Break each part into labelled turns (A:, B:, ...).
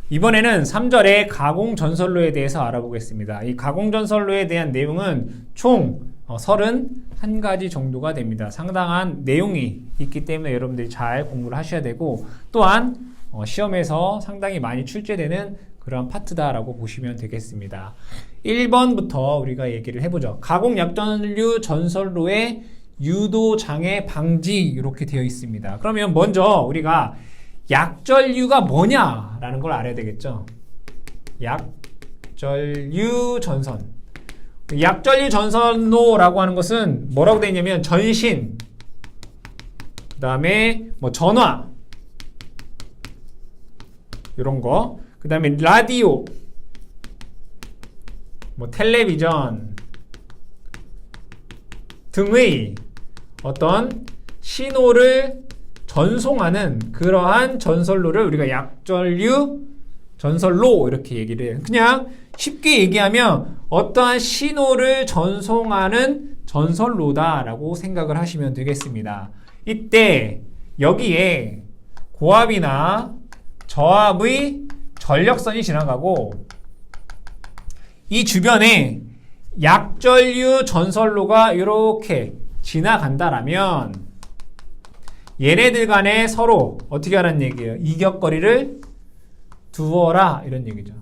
A: 이번에는 3절의 가공전선로에 대해서 알아보겠습니다. 이 가공전선로에 대한 내용은 총 31가지 정도가 됩니다. 상당한 내용이 있기 때문에 여러분들이 잘 공부를 하셔야 되고, 또한 시험에서 상당히 많이 출제되는 그런 파트다라고 보시면 되겠습니다. 1번부터 우리가 얘기를 해보죠. 가공약전류 전선로의 유도장애 방지 이렇게 되어 있습니다. 그러면 먼저 우리가 약전류가 뭐냐라는 걸 알아야 되겠죠. 약전류 전선. 약전류 전선로라고 하는 것은 뭐라고 되어 있냐면 전신, 그 다음에 뭐 전화 이런 거, 그 다음에 라디오, 뭐 텔레비전 등의 어떤 신호를 전송하는 그러한 전선로를 우리가 약전류 전선로 이렇게 얘기를 해요. 그냥 쉽게 얘기하면 어떠한 신호를 전송하는 전선로다라고 생각을 하시면 되겠습니다. 이때 여기에 고압이나 저압의 전력선이 지나가고 이 주변에 약전류 전선로가 이렇게 지나간다라면 얘네들 간에 서로 어떻게 하라는 얘기예요? 이격거리를 두어라 이런 얘기죠.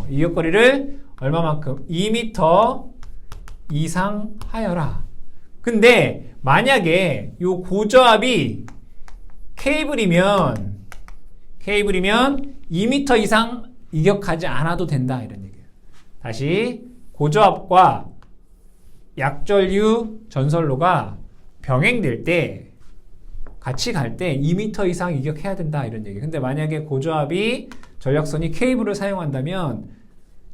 A: 이격거리를 얼마만큼? 2m 이상 하여라. 근데 만약에 요 고저압이 케이블이면 2m 이상 이격하지 않아도 된다 이런 얘기예요. 다시 고저압과 약전류 전선로가 병행될 때 같이 갈 때 2m 이상 이격해야 된다 이런 얘기예요. 근데 만약에 고저압이 전력선이 케이블을 사용한다면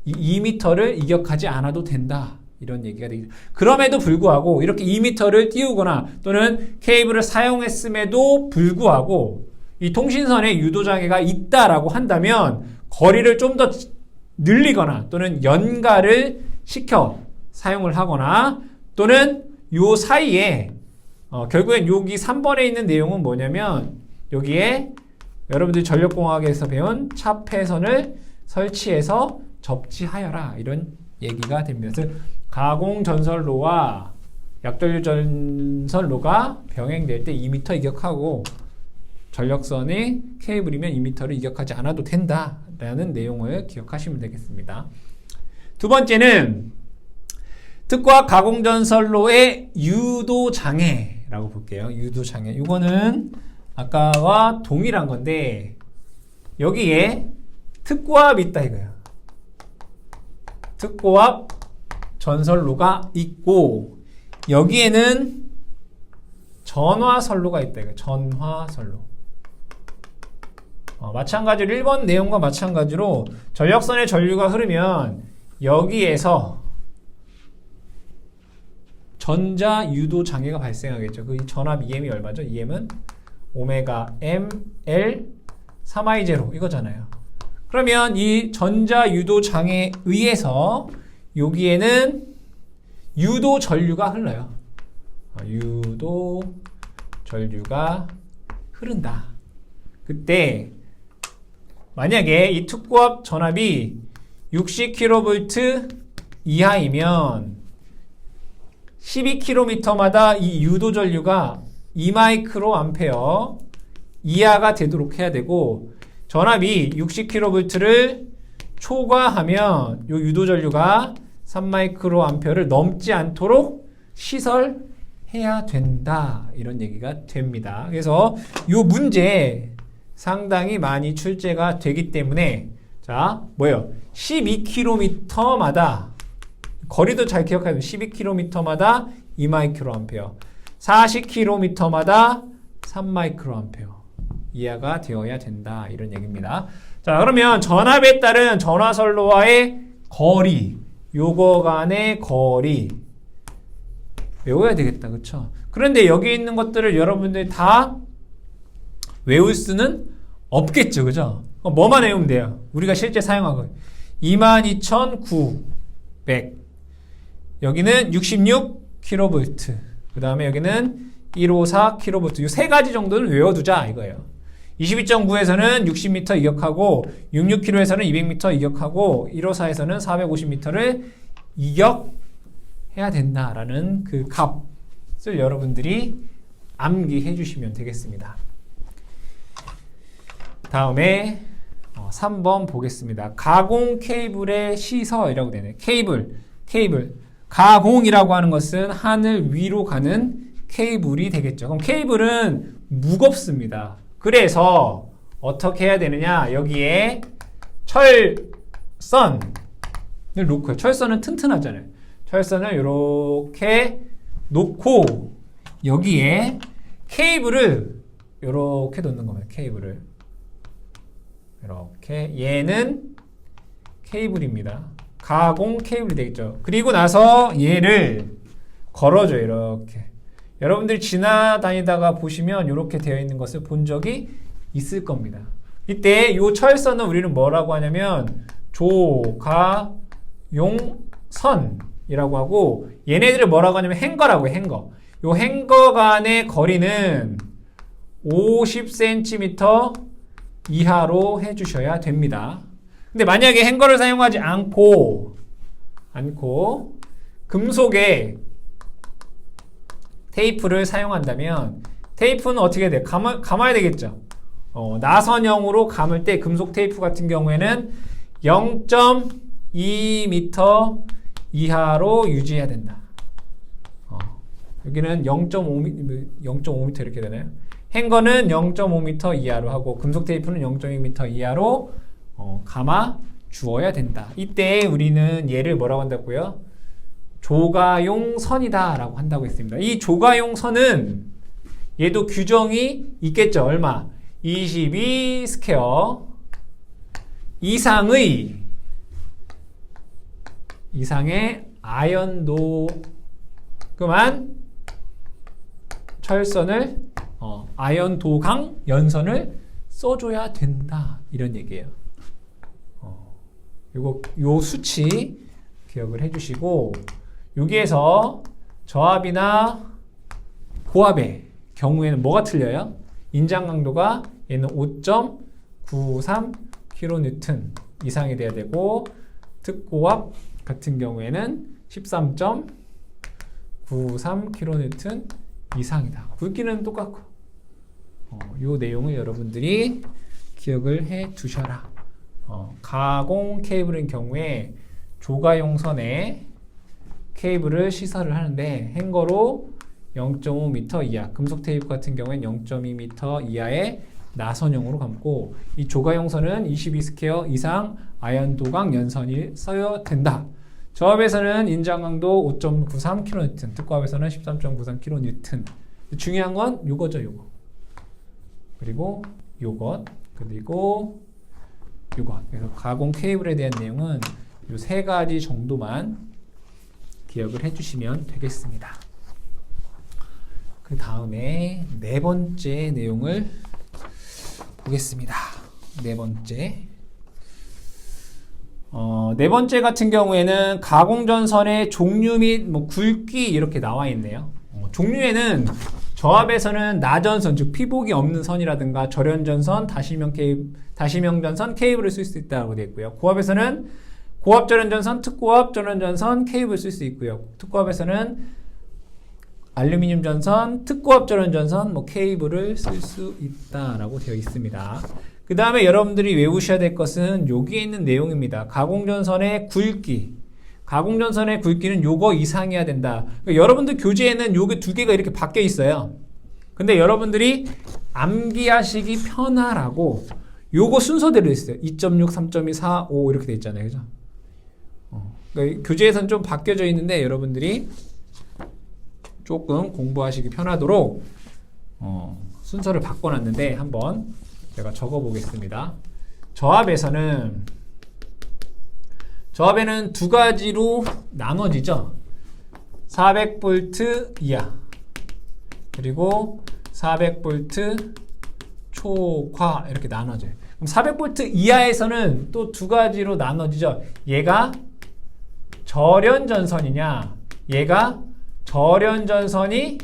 A: 이 2m를 이격하지 않아도 된다 이런 얘기가 되겠죠. 그럼에도 불구하고 이렇게 2m를 띄우거나 또는 케이블을 사용했음에도 불구하고 이 통신선에 유도장애가 있다라고 한다면 거리를 좀 더 늘리거나 또는 연가를 시켜 사용을 하거나 또는 요 사이에 결국엔 여기 3번에 있는 내용은 뭐냐면 여기에 여러분들이 전력공학에서 배운 차폐선을 설치해서 접지하여라 이런 얘기가 됩니다. 그래서 가공전선로와 약전류 전선로가 병행될 때 2m 이격하고 전력선의 케이블이면 2m를 이격하지 않아도 된다라는 내용을 기억하시면 되겠습니다. 두 번째는 특고압 가공전선로의 유도장애라고 볼게요. 유도장애. 이거는 아까와 동일한 건데 여기에 특고압이 있다 이거예요. 특고압 전선로가 있고 여기에는 전화선로가 있다 이거예요. 전화선로. 마찬가지로 1번 내용과 마찬가지로 전력선의 전류가 흐르면 여기에서 전자 유도 장애가 발생하겠죠. 그 전압 EM이 얼마죠? EM은 오메가 ML 3I0 이거잖아요. 그러면 이 전자 유도 장애에 의해서 여기에는 유도 전류가 흘러요. 유도 전류가 흐른다. 그때 만약에 이 특고압 전압이 60kV 이하이면 12km마다 이 유도 전류가 2마이크로암페어 이하가 되도록 해야 되고 전압이 60kV를 초과하면 이 유도 전류가 3마이크로암페어를 넘지 않도록 시설해야 된다 이런 얘기가 됩니다. 그래서 이 문제 상당히 많이 출제가 되기 때문에 자 뭐예요? 12km마다 거리도 잘 기억해야 돼요. 12km마다 2마이크로암페어 40km마다 3마이크로암페어 이하가 되어야 된다 이런 얘기입니다. 자 그러면 전압에 따른 전화선로와의 거리 요거 간의 거리 외워야 되겠다. 그쵸? 그런데 여기 있는 것들을 여러분들이 다 외울 수는 없겠죠. 그죠? 뭐만 외우면 돼요? 우리가 실제 사용하고 22,900 여기는 66kV 그 다음에 여기는 154kV 이 세 가지 정도는 외워두자 이거예요. 22.9에서는 60m 이격하고 66km에서는 200m 이격하고 154에서는 450m를 이격해야 된다라는 그 값을 여러분들이 암기해 주시면 되겠습니다. 다음에 3번 보겠습니다. 가공 케이블의 시설이라고 되네. 케이블. 가공이라고 하는 것은 하늘 위로 가는 케이블이 되겠죠. 그럼 케이블은 무겁습니다. 그래서 어떻게 해야 되느냐? 여기에 철선을 놓고요. 철선은 튼튼하잖아요. 철선을 이렇게 놓고 여기에 케이블을 이렇게 놓는 겁니다. 케이블을 이렇게 얘는 케이블입니다. 가공 케이블이 되겠죠. 그리고 나서 얘를 걸어줘요. 이렇게 여러분들이 지나다니다가 보시면 이렇게 되어 있는 것을 본 적이 있을 겁니다. 이때 이 철선은 우리는 뭐라고 하냐면 조가용선이라고 하고 얘네들을 뭐라고 하냐면 행거라고 해요. 행거. 이 행거 간의 거리는 50cm 이하로 해주셔야 됩니다. 근데 만약에 행거를 사용하지 않고 금속의 테이프를 사용한다면 테이프는 어떻게 해야 돼요? 감아야 되겠죠. 나선형으로 감을 때 금속 테이프 같은 경우에는 0.2m 이하로 유지해야 된다. 여기는 0.5m 이렇게 되나요? 행거는 0.5m 이하로 하고 금속 테이프는 0.2m 이하로 감아 주어야 된다. 이때 우리는 얘를 뭐라고 한다고요? 조가용 선이다 라고 한다고 했습니다. 이 조가용 선은 얘도 규정이 있겠죠. 얼마? 22 스퀘어 이상의 아연도 그만 철선을 아연도강 연선을 써줘야 된다 이런 얘기예요. 요 수치 기억을 해주시고 여기에서 저압이나 고압의 경우에는 뭐가 틀려요? 인장 강도가 얘는 5.93 kN 이상이 돼야 되고 특고압 같은 경우에는 13.93 kN 이상이다. 굵기는 똑같고 요 내용을 여러분들이 기억을 해 두셔라. 가공 케이블인 경우에 조가용 선에 케이블을 시설을 하는데 행거로 0.5m 이하, 금속 테이프 같은 경우에는 0.2m 이하의 나선형으로 감고 이 조가용 선은 22 스퀘어 이상 아연도강 연선이 써야 된다. 저압에서는 인장 강도 5.93 kN, 특고압에서는 13.93 kN. 중요한 건 요거죠, 요거. 그리고 요것, 그리고 요것. 그래서 가공 케이블에 대한 내용은 요 세 가지 정도만 기억을 해주시면 되겠습니다. 그 다음에 네 번째 내용을 보겠습니다. 네 번째. 네 번째 같은 경우에는 가공전선의 종류 및 굵기 이렇게 나와 있네요. 종류에는 저압에서는 나전선, 즉 피복이 없는 선이라든가 절연전선, 다시명전선 케이블을 쓸 수 있다고 되어 있고요. 고압에서는 고압절연전선, 특고압절연전선 케이블을 쓸 수 있고요. 특고압에서는 알루미늄 전선, 특고압절연전선 케이블을 쓸 수 있다라고 되어 있습니다. 그 다음에 여러분들이 외우셔야 될 것은 여기에 있는 내용입니다. 가공전선의 굵기. 가공전선의 굵기는 요거 이상이어야 된다. 그러니까 여러분들 교재에는 요게 두 개가 이렇게 바뀌어 있어요. 근데 여러분들이 암기하시기 편하라고 요거 순서대로 있어요. 2.6, 3.2, 4, 5 이렇게 돼 있잖아요. 그죠? 그러니까 교재에서는 좀 바뀌어져 있는데 여러분들이 조금 공부하시기 편하도록 순서를 바꿔놨는데 한번 제가 적어보겠습니다. 저압에는 두 가지로 나눠지죠. 400V 이하 그리고 400V 초과 이렇게 나눠져요. 그럼 400V 이하에서는 또 두 가지로 나눠지죠. 얘가 절연전선이냐 얘가 절연전선이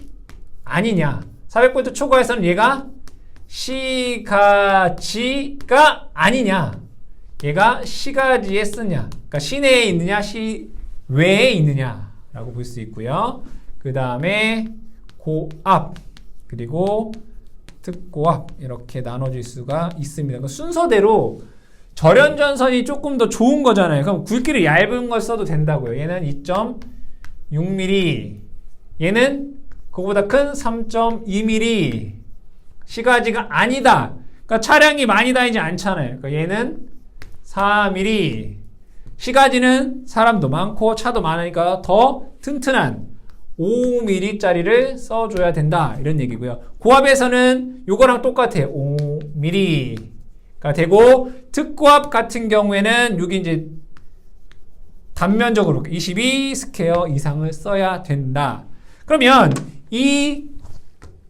A: 아니냐. 400V 초과에서는 얘가 시가지가 아니냐, 얘가 시가지에 쓰냐, 그러니까 시내에 있느냐 시외에 있느냐 라고 볼 수 있고요. 그 다음에 고압 그리고 특고압 이렇게 나눠질 수가 있습니다. 그 순서대로 절연전선이 조금 더 좋은 거잖아요. 그럼 굵기를 얇은 걸 써도 된다고요. 얘는 2.6mm, 얘는 그거보다 큰 3.2mm. 시가지가 아니다. 그러니까 차량이 많이 다니지 않잖아요. 그러니까 얘는 4mm. 시가지는 사람도 많고 차도 많으니까 더 튼튼한 5mm짜리를 써줘야 된다. 이런 얘기고요. 고압에서는 요거랑 똑같아요. 5mm가 되고, 특고압 같은 경우에는 여기 이제 단면적으로 22 스퀘어 이상을 써야 된다. 그러면 이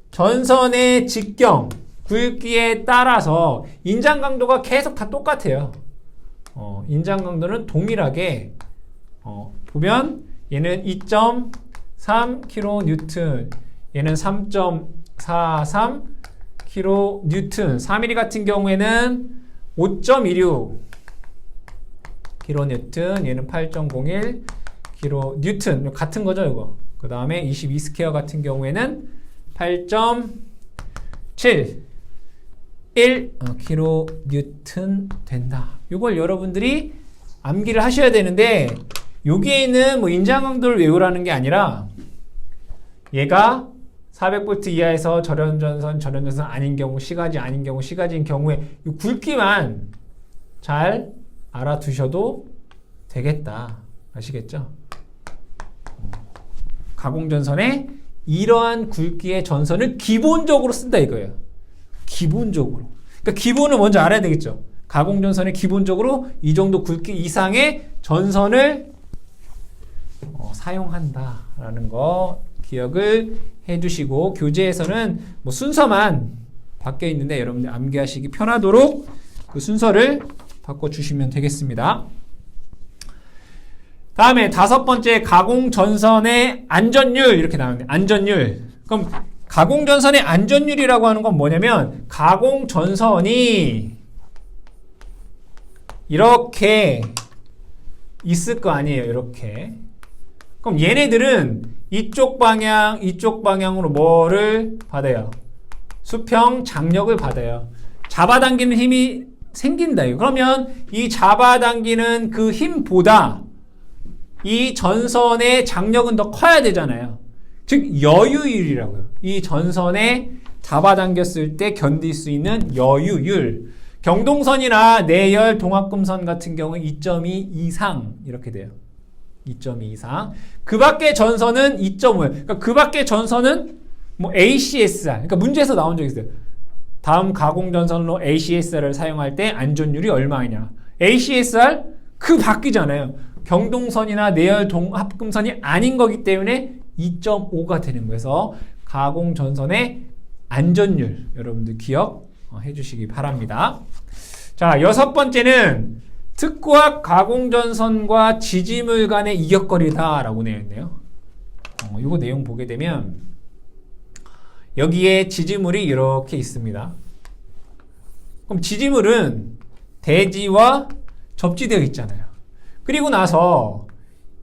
A: 전선의 직경, 굵기에 따라서 인장 강도가 계속 다 똑같아요. 인장 강도는 동일하게 보면 얘는 2.3kN, 얘는 3.43 kN, 4mm 같은 경우에는 5.26 kN, 얘는 8.01 kN, 같은 거죠, 이거. 그 다음에 22 스퀘어 같은 경우에는 8.71 kN 된다. 이걸 여러분들이 암기를 하셔야 되는데, 여기에 있는 뭐 인장 강도를 외우라는 게 아니라, 얘가 400V 이하에서 절연전선 아닌 경우, 시가지 아닌 경우, 시가지인 경우에 이 굵기만 잘 알아두셔도 되겠다. 아시겠죠? 가공전선에 이러한 굵기의 전선을 기본적으로 쓴다 이거예요. 기본적으로. 그러니까 기본을 먼저 알아야 되겠죠. 가공전선에 기본적으로 이 정도 굵기 이상의 전선을 사용한다라는 거 기억을 해두시고, 교재에서는 뭐 순서만 바뀌어 있는데 여러분들 암기하시기 편하도록 그 순서를 바꿔주시면 되겠습니다. 다음에 5번째, 가공전선의 안전율 이렇게 나오는데, 안전율. 그럼 가공전선의 안전율이라고 하는 건 뭐냐면, 가공전선이 이렇게 있을 거 아니에요. 이렇게. 그럼 얘네들은 이쪽 방향으로 뭐를 받아요? 수평 장력을 받아요. 잡아당기는 힘이 생긴다. 그러면 이 잡아당기는 그 힘보다 이 전선의 장력은 더 커야 되잖아요. 즉 여유율이라고요. 이 전선에 잡아당겼을 때 견딜 수 있는 여유율. 경동선이나 내열 동합금선 같은 경우는 2.2 이상 이렇게 돼요. 2.2 이상. 그 밖의 전선은 2.5. 그러니까 그 밖의 전선은 뭐 ACSR. 그러니까 문제에서 나온 적이 있어요. 다음 가공전선로 ACSR을 사용할 때 안전율이 얼마이냐. ACSR 그 바뀌잖아요. 경동선이나 내열 동합금선이 아닌 거기 때문에 2.5가 되는 거여서 가공전선의 안전율 여러분들 기억해 주시기 바랍니다. 자, 6번째는 특고압 가공전선과 지지물 간의 이격거리다 라고 되어 있네요. 이거 내용 보게 되면 여기에 지지물이 이렇게 있습니다. 그럼 지지물은 대지와 접지되어 있잖아요. 그리고 나서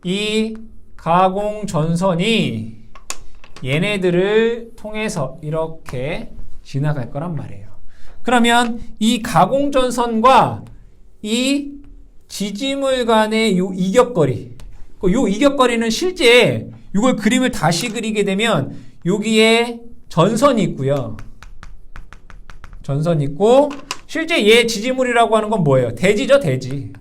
A: 이 가공전선이 얘네들을 통해서 이렇게 지나갈 거란 말이에요. 그러면 이 가공전선과 이 지지물 간의 요 이격거리, 요 이격거리는 실제 이걸 그림을 다시 그리게 되면 여기에 전선이 있고요. 전선이 있고, 실제 얘 지지물이라고 하는 건 뭐예요? 대지죠, 대지.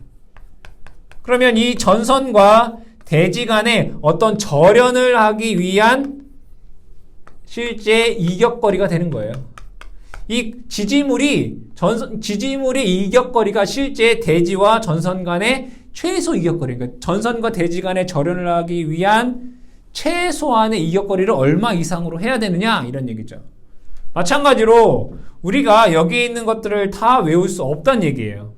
A: 그러면 이 전선과 대지 간에 어떤 절연을 하기 위한 실제 이격거리가 되는 거예요. 이 지지물의 이격거리가 실제 대지와 전선 간의 최소 이격거리, 그러니까 전선과 대지 간의 절연을 하기 위한 최소한의 이격거리를 얼마 이상으로 해야 되느냐 이런 얘기죠. 마찬가지로 우리가 여기에 있는 것들을 다 외울 수 없다는 얘기예요.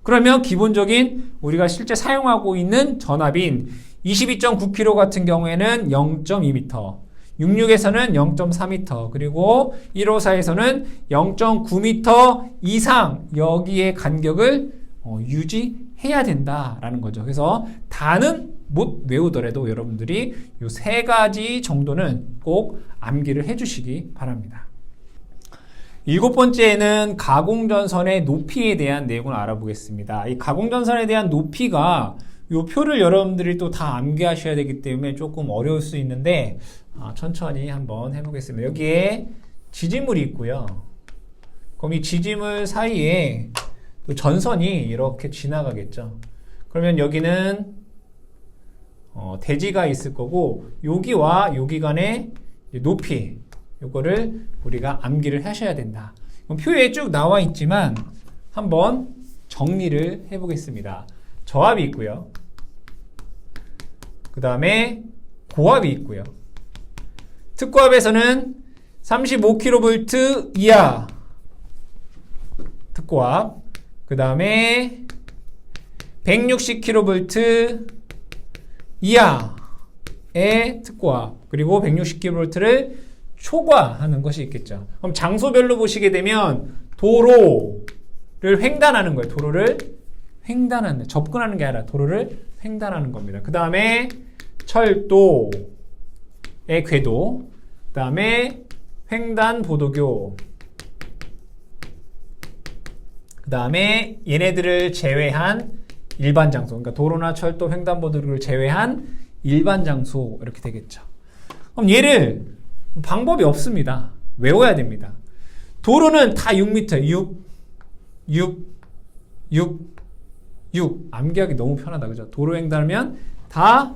A: 그러면 기본적인 우리가 실제 사용하고 있는 전압인 22.9kg 같은 경우에는 0.2m, 66에서는 0.4m, 그리고 154에서는 0.9m 이상 여기에 간격을 유지해야 된다라는 거죠. 그래서 다는 못 외우더라도 여러분들이 이 세 가지 정도는 꼭 암기를 해주시기 바랍니다. 7번째는 가공전선의 높이에 대한 내용을 알아보겠습니다. 이 가공전선에 대한 높이가 이 표를 여러분들이 또 다 암기하셔야 되기 때문에 조금 어려울 수 있는데 천천히 한번 해보겠습니다. 여기에 지지물이 있고요. 그럼 이 지지물 사이에 또 전선이 이렇게 지나가겠죠. 그러면 여기는 대지가 있을 거고 여기와 여기 간의 높이 이거를 우리가 암기를 하셔야 된다. 그럼 표에 쭉 나와 있지만 한번 정리를 해보겠습니다. 저압이 있고요. 그 다음에 고압이 있고요. 특고압에서는 35kV 이하 특고압, 그 다음에 160kV 이하의 특고압, 그리고 160kV를 초과하는 것이 있겠죠. 그럼 장소별로 보시게 되면 도로를 횡단하는 거예요. 도로를 횡단하는, 접근하는 게 아니라 도로를 횡단하는 겁니다. 그 다음에 철도의 궤도, 그 다음에 횡단보도교, 그 다음에 얘네들을 제외한 일반 장소, 그러니까 도로나 철도, 횡단보도교를 제외한 일반 장소 이렇게 되겠죠. 그럼 얘를 방법이 없습니다. 외워야 됩니다. 도로는 다 6m, 6 암기하기 너무 편하다, 그죠? 도로 횡단하면 다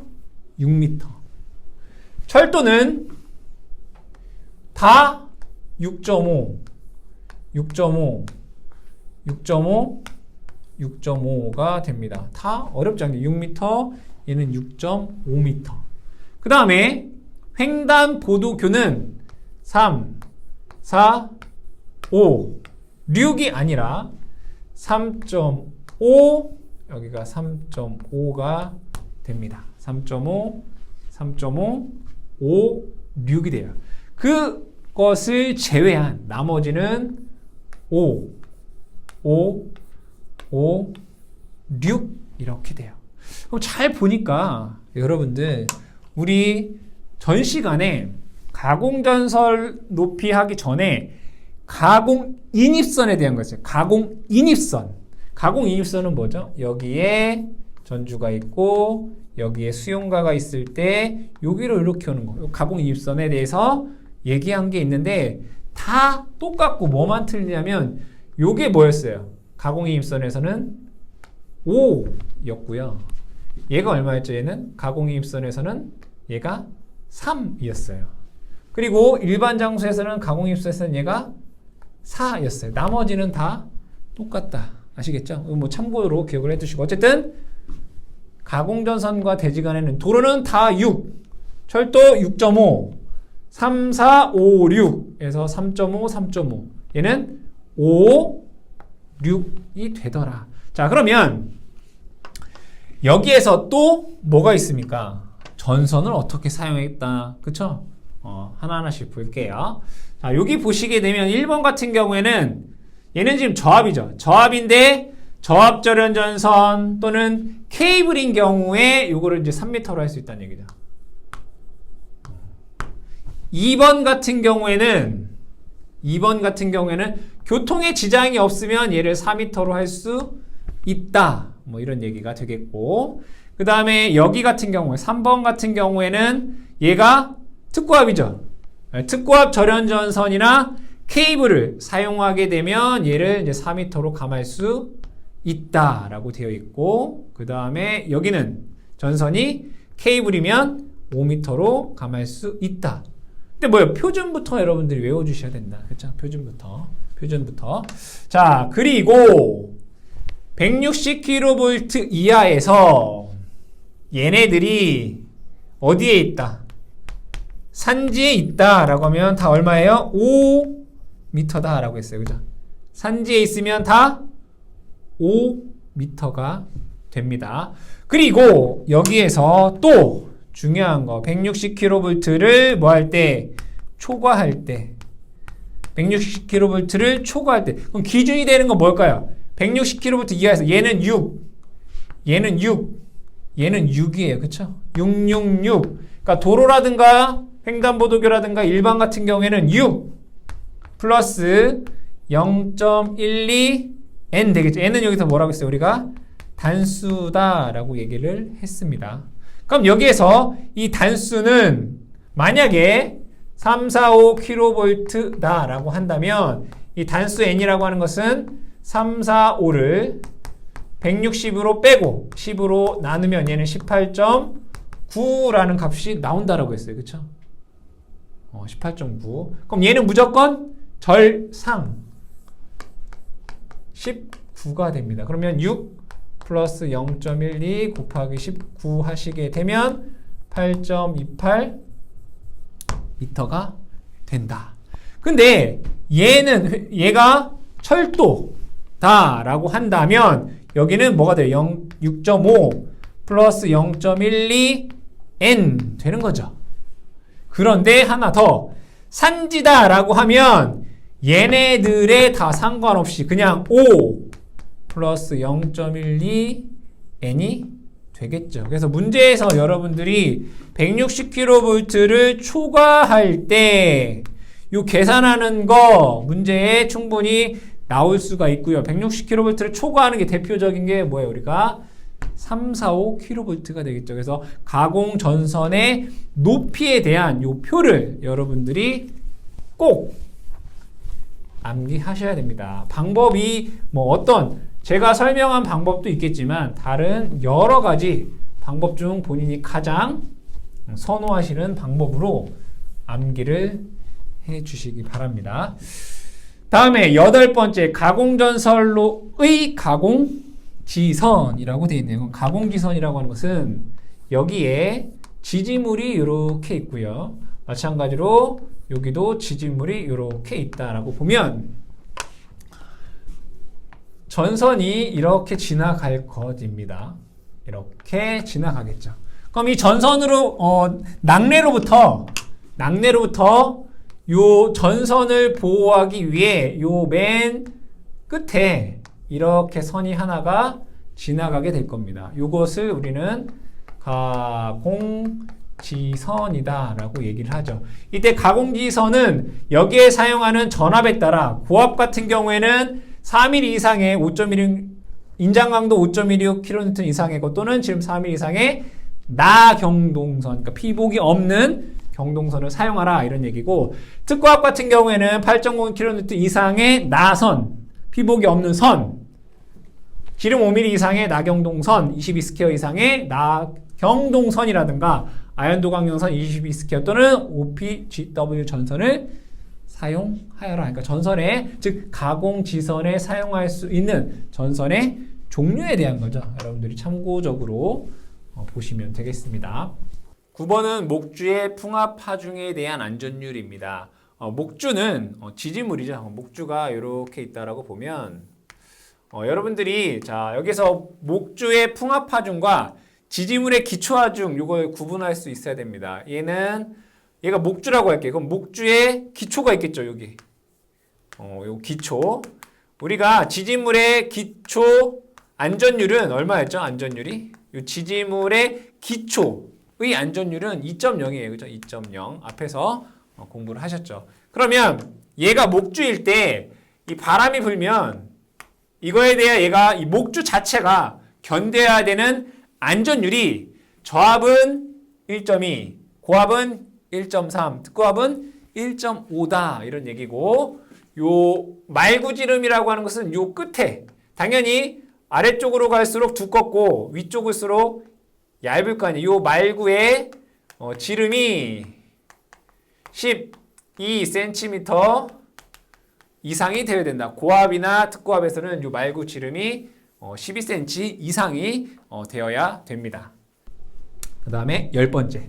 A: 6m. 철도는 다 6.5가 됩니다. 다 어렵지 않게 6m, 얘는 6.5m. 그 다음에 횡단보도교는 3, 4, 5, 6이 아니라 3.5, 여기가 3.5가 됩니다. 3.5, 5, 6이 돼요. 그것을 제외한 나머지는 5, 6 이렇게 돼요. 그럼 잘 보니까 여러분들 우리 전 시간에 가공전선 높이 하기 전에 가공인입선에 대한 거였어요. 가공인입선. 가공인입선은 뭐죠? 여기에 전주가 있고 여기에 수용가가 있을 때 여기로 이렇게 오는 거. 가공인입선에 대해서 얘기한 게 있는데 다 똑같고 뭐만 틀리냐면 요게 뭐였어요? 가공인입선에서는 5였고요. 얘가 얼마였죠? 얘는 가공인입선에서는 얘가 3이었어요. 그리고 일반 장소에서는 가공입선에서는 얘가 4였어요. 나머지는 다 똑같다. 아시겠죠? 뭐 참고로 기억을 해두시고 어쨌든 가공전선과 대지 간에는 도로는 다 6, 철도 6.5, 3, 4, 5, 6에서 3.5, 3.5 얘는 5, 6이 되더라. 자, 그러면 여기에서 또 뭐가 있습니까? 전선을 어떻게 사용했다. 그쵸? 하나하나씩 볼게요. 자, 여기 보시게 되면 1번 같은 경우에는 얘는 지금 저압이죠. 저압인데 저압절연 전선 또는 케이블인 경우에 요거를 이제 3m로 할 수 있다는 얘기죠. 2번 같은 경우에는 교통에 지장이 없으면 얘를 4m로 할 수 있다. 뭐 이런 얘기가 되겠고, 그 다음에 여기 같은 경우에 3번 같은 경우에는 얘가 특고압이죠. 특고압 절연전선이나 케이블을 사용하게 되면 얘를 이제 4m로 감할 수 있다라고 되어 있고, 그 다음에 여기는 전선이 케이블이면 5m로 감할 수 있다. 근데 뭐예요? 표준부터 여러분들이 외워주셔야 된다. 그렇죠? 표준부터. 자, 그리고 160kV 이하에서 얘네들이 어디에 있다? 산지에 있다 라고 하면 다 얼마예요? 5m다 라고 했어요. 그죠? 산지에 있으면 다 5m가 됩니다. 그리고 여기에서 또 중요한 거 160kV를 뭐 할 때? 초과할 때 160kV를 초과할 때 그럼 기준이 되는 건 뭘까요? 160kV 이하에서 얘는 6 얘는 6 얘는 6이에요. 그쵸? 666 그러니까 도로라든가 횡단보도교라든가 일반 같은 경우에는 6 플러스 0.12 n 되겠죠. n은 여기서 뭐라고 했어요? 우리가 단수다 라고 얘기를 했습니다. 그럼 여기에서 이 단수는 만약에 345kV 다 라고 한다면 이 단수 n이라고 하는 것은 345를 160으로 빼고 10으로 나누면 얘는 18.9라는 값이 나온다라고 했어요. 그쵸? 18.9. 그럼 얘는 무조건 절상 19가 됩니다. 그러면 6 플러스 0.12 곱하기 19 하시게 되면 8.28 미터가 된다. 근데 얘가 철도다 라고 한다면 여기는 뭐가 돼요? 6.5 플러스 0.12 n 되는 거죠. 그런데 하나 더 산지다 라고 하면 얘네들에 다 상관없이 그냥 5 플러스 0.12 n이 되겠죠. 그래서 문제에서 여러분들이 160kV를 초과할 때 이 계산하는 거 문제에 충분히 나올 수가 있고요. 160kV를 초과하는 게 대표적인 게 뭐예요? 우리가 345kV가 되겠죠. 그래서 가공 전선의 높이에 대한 이 표를 여러분들이 꼭 암기하셔야 됩니다. 방법이 뭐 어떤 제가 설명한 방법도 있겠지만 다른 여러 가지 방법 중 본인이 가장 선호하시는 방법으로 암기를 해 주시기 바랍니다. 다음에 8번째 가공전선로의 가공지선이라고 되어 있네요. 가공지선이라고 하는 것은 여기에 지지물이 이렇게 있고요. 마찬가지로 여기도 지지물이 이렇게 있다라고 보면 전선이 이렇게 지나갈 것입니다. 이렇게 지나가겠죠. 그럼 이 전선으로 낙뢰로부터 요 전선을 보호하기 위해 요 맨 끝에 이렇게 선이 하나가 지나가게 될 겁니다. 요것을 우리는 가공지선이다 라고 얘기를 하죠. 이때 가공지선은 여기에 사용하는 전압에 따라 고압 같은 경우에는 3mm 이상의 5.16 인장강도 5.16kN 이상의 것 또는 지금 3mm 이상의 나경동선 그러니까 피복이 없는 경동선을 사용하라 이런 얘기고 특고압 같은 경우에는 8.0kN 이상의 나선 피복이 없는 선 기름 5mm 이상의 나경동선 22스퀘어 이상의 나경동선이라든가 아연도강경선 22스퀘어 또는 OPGW 전선을 사용하여라. 그러니까 전선에 즉 가공지선에 사용할 수 있는 전선의 종류에 대한 거죠. 여러분들이 참고적으로 보시면 되겠습니다. 9번은 목주의 풍압 하중에 대한 안전율입니다. 목주는 지지물이죠. 목주가 이렇게 있다라고 보면 여러분들이 자 여기서 목주의 풍압 하중과 지지물의 기초 하중 이걸 구분할 수 있어야 됩니다. 얘가 목주라고 할게요. 그럼 목주의 기초가 있겠죠, 여기. 요 기초. 우리가 지지물의 기초 안전율은 얼마였죠? 안전율이? 요 지지물의 기초의 안전율은 2.0이에요. 그죠? 2.0. 앞에서 공부를 하셨죠. 그러면 얘가 목주일 때 이 바람이 불면 이거에 대해 얘가 이 목주 자체가 견뎌야 되는 안전율이 저압은 1.2, 고압은 1.3, 특고압은 1.5다 이런 얘기고 요 말구지름이라고 하는 것은 요 끝에 당연히 아래쪽으로 갈수록 두껍고 위쪽일수록 얇을 거 아니에요. 요 말구의 지름이 12cm 이상이 되어야 된다. 고압이나 특고압에서는 요 말구 지름이 12cm 이상이 되어야 됩니다. 그 다음에 10번째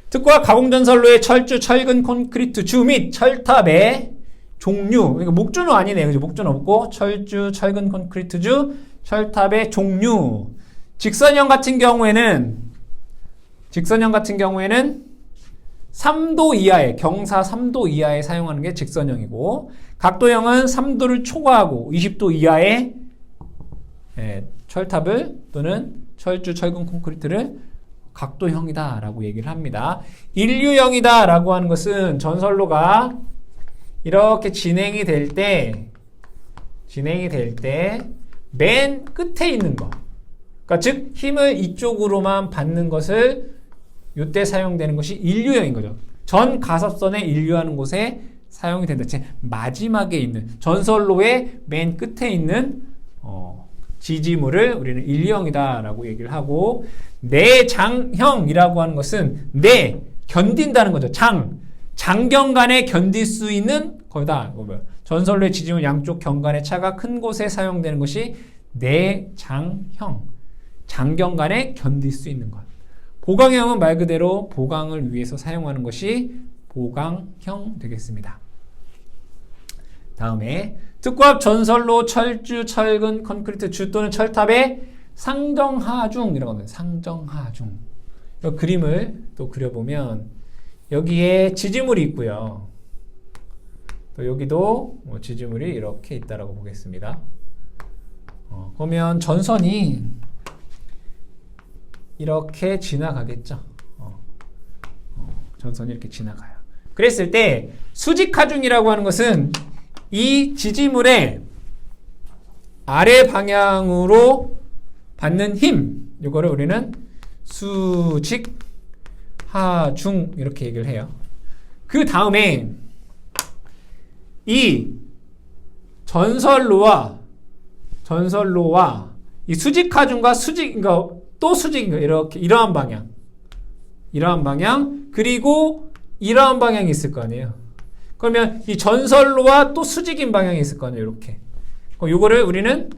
A: 특고압 가공전선로의 철주, 철근, 콘크리트 주 및 철탑의 종류. 그러니까 목주는 아니네요. 그죠? 목주는 없고 철주, 철근, 콘크리트 주, 철탑의 종류. 직선형 같은 경우에는 직선형 같은 경우에는 3도 이하의 경사 3도 이하에 사용하는 게 직선형이고 각도형은 3도를 초과하고 20도 이하의 철탑을 또는 철주, 철근, 콘크리트를 각도형이다 라고 얘기를 합니다. 인류형이다 라고 하는 것은 전선로가 이렇게 진행이 될 때 맨 끝에 있는 거, 그러니까 즉 힘을 이쪽으로만 받는 것을 이때 사용되는 것이 인류형인 거죠. 전 가섭선에 인류하는 곳에 사용이 된다. 즉 마지막에 있는 전선로의 맨 끝에 있는 지지물을 우리는 인류형이다 라고 얘기를 하고, 내장형이라고 하는 것은 견딘다는 거죠. 장경간에 견딜 수 있는 거다. 전선로의 지지물 양쪽 경간의 차가 큰 곳에 사용되는 것이 내장형, 장경간에 견딜 수 있는 것. 보강형은 말 그대로 보강을 위해서 사용하는 것이 보강형 되겠습니다. 다음에 특고압 전선로 철주, 철근, 콘크리트, 주 또는 철탑의 상정하중이라고 합니다. 상정하중. 이 그림을 또 그려보면 여기에 지지물이 있고요. 또 여기도 지지물이 이렇게 있다라고 보겠습니다. 그러면 전선이 이렇게 지나가겠죠. 전선이 이렇게 지나가요. 그랬을 때 수직하중이라고 하는 것은 이 지지물의 아래 방향으로 받는 힘, 이거를 우리는 수직하중 이렇게 얘기를 해요. 그 다음에 이 전선로와 이 수직하중과 또 수직인 거, 이렇게 이러한 방향 그리고 이러한 방향이 있을 거 아니에요. 그러면 이 전선로와 또 수직인 방향이 있을 거 아니에요. 이렇게. 요거를 우리는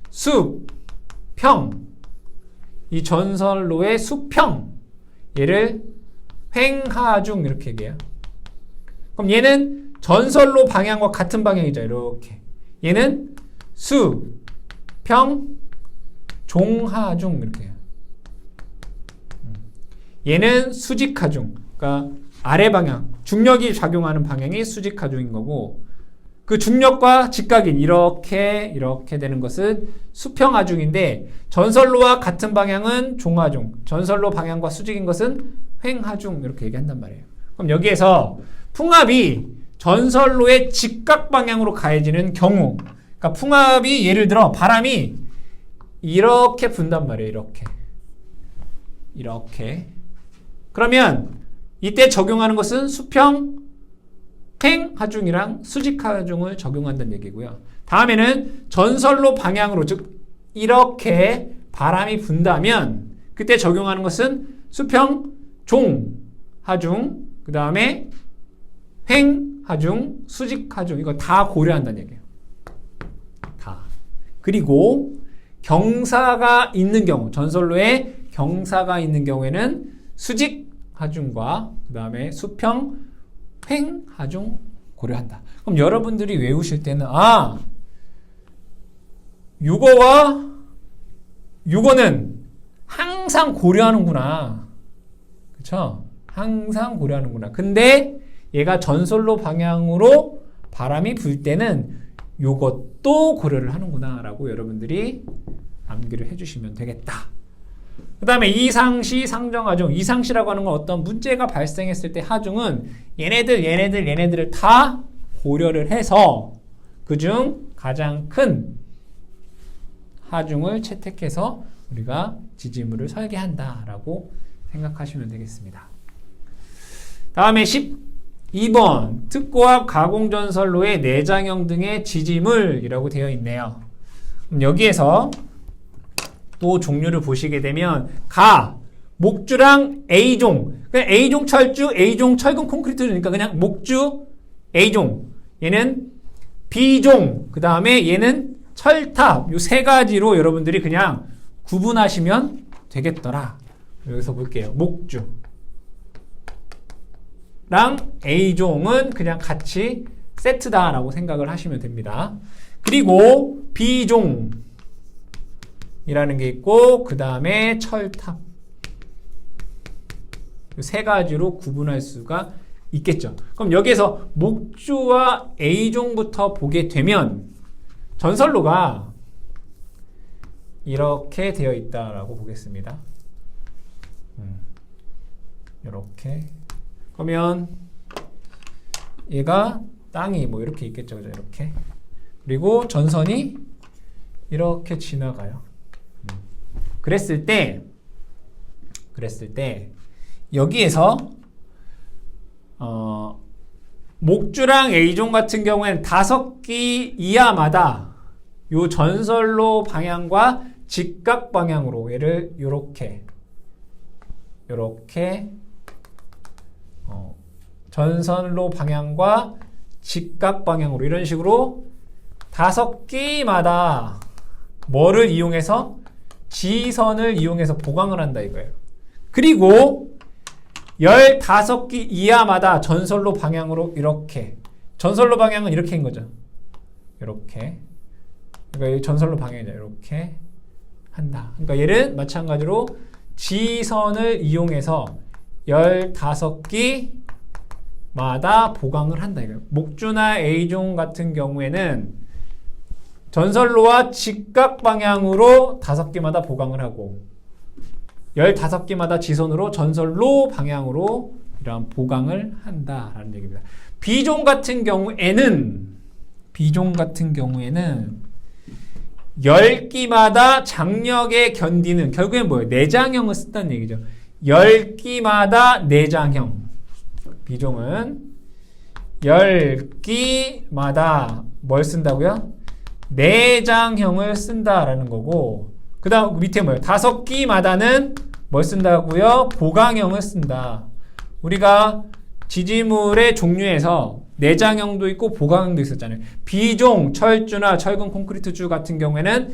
A: 수평, 이 전선로의 수평, 얘를 횡하중 이렇게 얘기해요. 그럼 얘는 전선로 방향과 같은 방향이죠. 이렇게. 얘는 수평 종하중 이렇게 해요. 얘는 수직하중, 그러니까 아래 방향, 중력이 작용하는 방향이 수직하중인 거고, 그 중력과 직각인 이렇게 되는 것은 수평하중인데, 전선로와 같은 방향은 종하중, 전선로 방향과 수직인 것은 횡하중 이렇게 얘기한단 말이에요. 그럼 여기에서 풍압이 전선로의 직각 방향으로 가해지는 경우, 그러니까 풍압이 예를 들어 바람이 이렇게 분단 말이에요. 이렇게. 그러면 이때 적용하는 것은 수평 횡하중이랑 수직하중을 적용한다는 얘기고요. 다음에는 전선로 방향으로, 즉 이렇게 바람이 분다면 그때 적용하는 것은 수평 종하중, 그 다음에 횡하중, 수직하중, 이거 다 고려한다는 얘기예요. 다. 그리고 경사가 있는 경우, 전선로에 경사가 있는 경우에는 수직하중과 그 다음에 수평 횡하중 고려한다. 그럼 여러분들이 외우실 때는 요거와 요거는 항상 고려하는구나. 그쵸? 항상 고려하는구나. 근데 얘가 전선로 방향으로 바람이 불 때는 요것도 고려를 하는구나 라고 여러분들이 암기를 해주시면 되겠다. 그 다음에 이상시 상정하중. 이상시라고 하는 건 어떤 문제가 발생했을 때 하중은 얘네들을 다 고려를 해서 그중 가장 큰 하중을 채택해서 우리가 지지물을 설계한다라고 생각하시면 되겠습니다. 다음에 12번 특고압 가공전선로의 내장형 등의 지지물이라고 되어 있네요. 그럼 여기에서 또 종류를 보시게 되면 목주랑 A종, 그냥 A종 철주, A종 철근 콘크리트니까 그냥 목주 A종, 얘는 B종, 그 다음에 얘는 철탑, 요 세 가지로 여러분들이 그냥 구분하시면 되겠더라. 여기서 볼게요. 목주랑 A종은 그냥 같이 세트다라고 생각을 하시면 됩니다. 그리고 B종 이라는 게 있고, 그 다음에 철탑 세 가지로 구분할 수가 있겠죠. 그럼 여기에서 목주와 A종부터 보게 되면 전선로가 이렇게 되어 있다라고 보겠습니다. 이렇게. 그러면 얘가 땅이 뭐 이렇게 있겠죠. 그죠? 이렇게. 그리고 전선이 이렇게 지나가요. 그랬을 때 여기에서 목주랑 A종 같은 경우에는 5기 이하마다 요 전선로 방향과 직각 방향으로 얘를 요렇게 전선로 방향과 직각 방향으로 이런 식으로 5기마다 뭐를 이용해서 지선을 이용해서 보강을 한다 이거예요. 그리고 15기 이하마다 전선로 방향으로 이렇게 전선로 방향은 이렇게인 거죠. 이렇게 그러니까 전선로 방향이죠. 이렇게 한다. 그러니까 얘는 마찬가지로 지선을 이용해서 15기마다 보강을 한다 이거예요. 목주나 A종 같은 경우에는 전선로와 직각 방향으로 5기마다 보강을 하고 15기마다 지선으로 전선로 방향으로 이러한 보강을 한다라는 얘기입니다. B종 같은 경우에는 10기마다 장력에 견디는 결국엔 뭐예요? 내장형을 쓴다는 얘기죠. 10기마다 내장형. B종은 10기마다 뭘 쓴다고요? 내장형을 쓴다라는 거고 그 다음 밑에 뭐예요? 5기마다는 뭘 쓴다고요? 보강형을 쓴다. 우리가 지지물의 종류에서 내장형도 있고 보강형도 있었잖아요. B종 철주나 철근 콘크리트주 같은 경우에는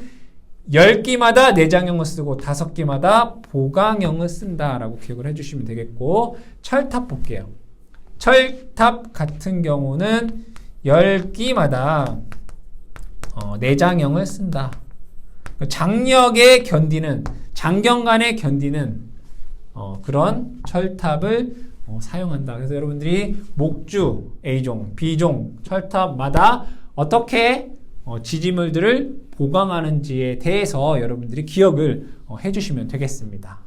A: 10기마다 내장형을 쓰고 5기마다 보강형을 쓴다라고 기억을 해주시면 되겠고 철탑 볼게요. 철탑 같은 경우는 10기마다 내장형을 쓴다. 장력에 견디는 장경간에 견디는 그런 철탑을 사용한다. 그래서 여러분들이 목주, A종, B종 철탑마다 어떻게 지지물들을 보강하는지에 대해서 여러분들이 기억을 해주시면 되겠습니다.